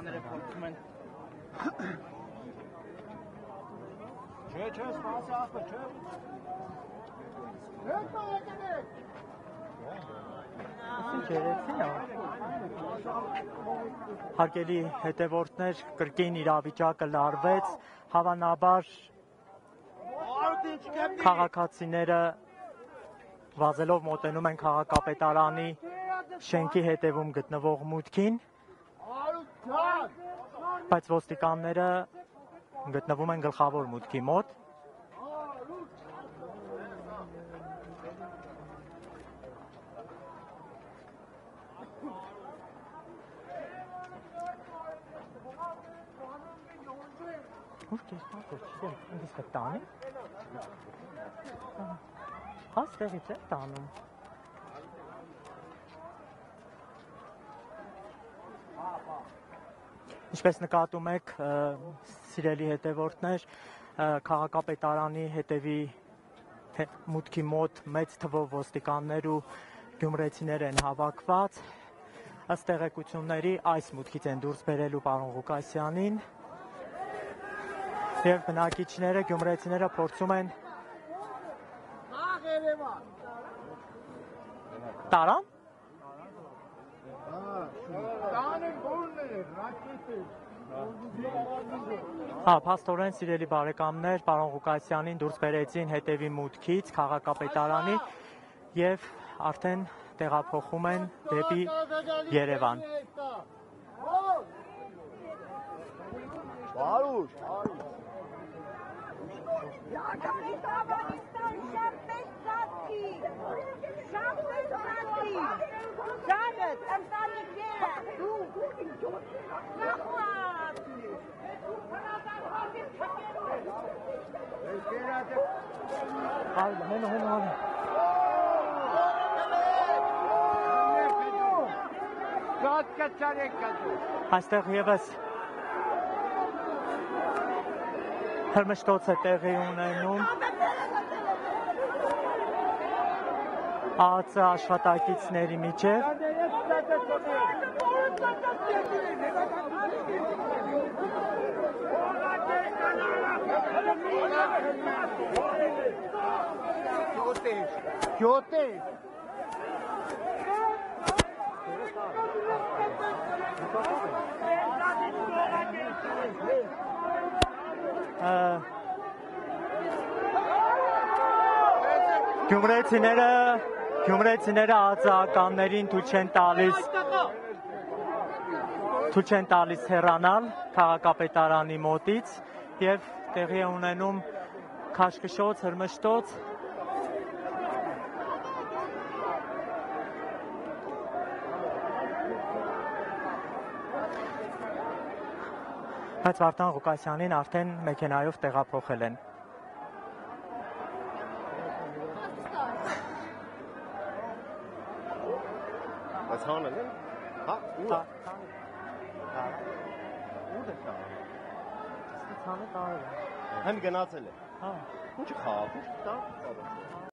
ոստիկանները փորձում են Չէ, սպասի ապը, չէ։ Ինչ երեցին է։ Հարգելի հետևորդներ, կրկին իրավիճակը լարվեց, հավանաբար քաղաքացիները վազելով մոտենում են քաղաքապետարանի շենքի հետևում գտնվող մուտքին, բայց ոստիկանները գտնվում են գլխավոր մուտքի մոտ։ Ուր կեսպատը, չգեմ, ինգիս կը տանի։ Հաս տեղից է տանում։ Ինչպես նկատում եք, սիրելի հետևորդներ, քաղաքապետարանի հետևի մուտքի մոտ մեծ թվով ոստիկաններ ու գյումրեցիներ են հավաքված։ Ըստ տեղեկությունների այս մուտքից են դուրս բերելու պարոն Ղուկասյանին եւ բնակիչները, գյումրեցիները փորձում են Տարան? Փաստորեն սիրելի բարեկամներ, պարոն Ղուկասյանին դուրս բերեցին հետևի մուտքից քաղաքապետարանի եւ արդեն տեղափոխում են դեպի Երևան։ Բարուշ։ Այստեղ եւս հրմշտոց է տեղի ունենում ԱԱՑ աշխատակիցների միջև։ Գյոտեր։ Գյումրեցիները ԱԱԾ-ականներին թույլ չեն տալիս հեռանալ քաղաքապետարանի մոտից եւ տեղի է ունենում քաշքշոց, հրմշտոց։ Բայց Վարդան Ղուկասյանին արդեն մեքենայով տեղափոխել են։ Բայց հանել են։ Հա, ուր։ Ուր է տանը։ Ցանը տարել է։ Հեն գնացել է։ Հա։ Ինչ խաղ, ինչ տա։